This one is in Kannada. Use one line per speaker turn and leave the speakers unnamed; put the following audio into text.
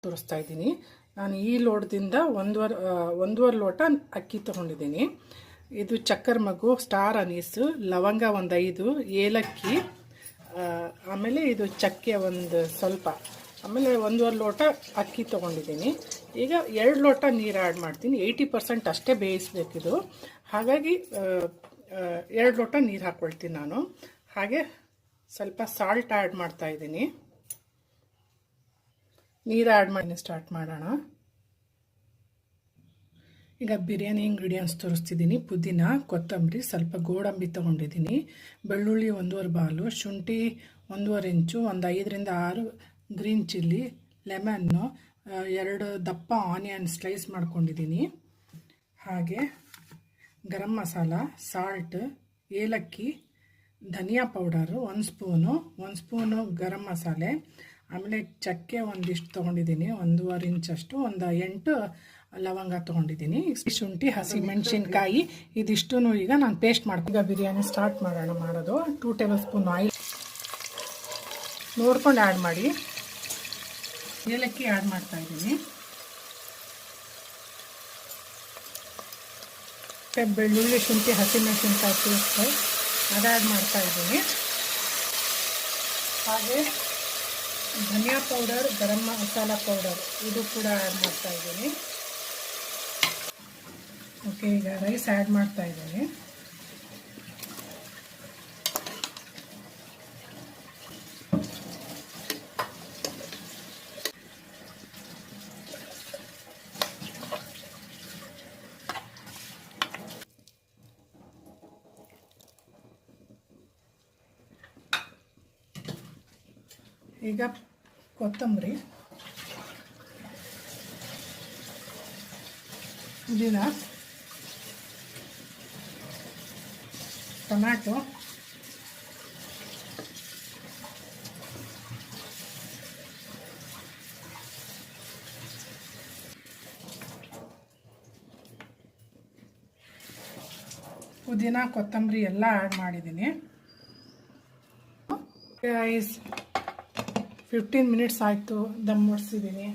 ತೋರಿಸ್ತಾ ಇದ್ದೀನಿ. ನಾನು ಈ ಲೋಟದಿಂದ ಒಂದೂವರೆ ಲೋಟ ಅಕ್ಕಿ ತೊಗೊಂಡಿದ್ದೀನಿ. ಇದು ಚಕ್ಕರ್ ಮಗು, ಸ್ಟಾರ್ ಅನೀಸು, ಲವಂಗ ಒಂದು 5, ಏಲಕ್ಕಿ, ಆಮೇಲೆ ಇದು ಚಕ್ಕೆ ಒಂದು ಸ್ವಲ್ಪ, ಆಮೇಲೆ ಒಂದೂವರೆ ಲೋಟ ಅಕ್ಕಿ ತೊಗೊಂಡಿದ್ದೀನಿ. ಈಗ 2 ಲೋಟ ನೀರು ಆ್ಯಡ್ ಮಾಡ್ತೀನಿ. 80% ಅಷ್ಟೇ ಬೇಯಿಸ್ಬೇಕಿದು. ಹಾಗಾಗಿ 2 ಲೋಟ ನೀರು ಹಾಕ್ಕೊಳ್ತೀನಿ ನಾನು. ಹಾಗೆ ಸ್ವಲ್ಪ ಸಾಲ್ಟ್ ಆ್ಯಡ್ ಮಾಡ್ತಾಯಿದ್ದೀನಿ. ನೀರು ಆ್ಯಡ್ ಮಾಡಿ ಸ್ಟಾರ್ಟ್ ಮಾಡೋಣ. ಈಗ ಬಿರಿಯಾನಿ ಇಂಗ್ರೀಡಿಯೆಂಟ್ಸ್ ತೋರಿಸ್ತಿದ್ದೀನಿ. ಪುದೀನ, ಕೊತ್ತಂಬರಿ, ಸ್ವಲ್ಪ ಗೋಡಂಬಿ ತೊಗೊಂಡಿದ್ದೀನಿ, ಬೆಳ್ಳುಳ್ಳಿ 1.5 ಬಾಲು, ಶುಂಠಿ 1.5 ಇಂಚು, ಒಂದು 5ರಿಂದ 6 ಗ್ರೀನ್ ಚಿಲ್ಲಿ, ಲೆಮನ್ನು, 2 ದಪ್ಪ ಆನಿಯನ್ ಸ್ಲೈಸ್ ಮಾಡ್ಕೊಂಡಿದ್ದೀನಿ. ಹಾಗೆ ಗರಂ ಮಸಾಲ, ಸಾಲ್ಟ್, ಏಲಕ್ಕಿ, ಧನಿಯಾ ಪೌಡರು 1 ಸ್ಪೂನು ಗರಂ ಮಸಾಲೆ, ಆಮೇಲೆ ಚಕ್ಕೆ ಒಂದಿಷ್ಟು ತೊಗೊಂಡಿದ್ದೀನಿ, 1.5 ಇಂಚಷ್ಟು, ಒಂದು 8 ಲವಂಗ ತೊಗೊಂಡಿದ್ದೀನಿ, ಶುಂಠಿ, ಹಸಿಮೆಣಸಿನ್ಕಾಯಿ, ಇದಿಷ್ಟು ಈಗ ನಾನು ಪೇಸ್ಟ್ ಮಾಡ್ತೀನಿ. ಈಗ ಬಿರಿಯಾನಿ ಸ್ಟಾರ್ಟ್ ಮಾಡೋದು. 2 ಟೇಬಲ್ ಸ್ಪೂನ್ ಆಯಿಲ್ ನೋಡ್ಕೊಂಡು ಆ್ಯಡ್ ಮಾಡಿ. ಏಲಕ್ಕಿ ಆ್ಯಡ್ ಮಾಡ್ತಾಯಿದ್ದೀನಿ. ಬೆಳ್ಳುಳ್ಳಿ, ಶುಂಠಿ, ಹಸಿಮೆಣಸಿನ್ಕಾಯಿ ಪೇಸ್ಟ್ ಅದು ಆ್ಯಡ್ ಮಾಡ್ತಾಯಿದ್ದೀನಿ. ಹಾಗೆ ಧನಿಯಾ ಪೌಡರ್, ಗರಂ ಮಸಾಲ ಪೌಡರ್ ಇದು ಕೂಡ ಆ್ಯಡ್ ಮಾಡ್ತಾಯಿದ್ದೀನಿ. ಓಕೆ, ಈಗ ರೈಸ್ ಆ್ಯಡ್ ಮಾಡ್ತಾಯಿದ್ದೀನಿ. ಈಗ ಕೊತ್ತಂಬರಿ, ಪುದೀನ, ಟೊಮ್ಯಾಟೊ, ಪುದೀನ, ಕೊತ್ತಂಬರಿ ಎಲ್ಲ ಆ್ಯಡ್ ಮಾಡಿದ್ದೀನಿ. 15 ಮಿನಿಟ್ಸ್ ಆಯಿತು, ದಮ್ ಮಾಡಿಸಿದ್ದೀನಿ.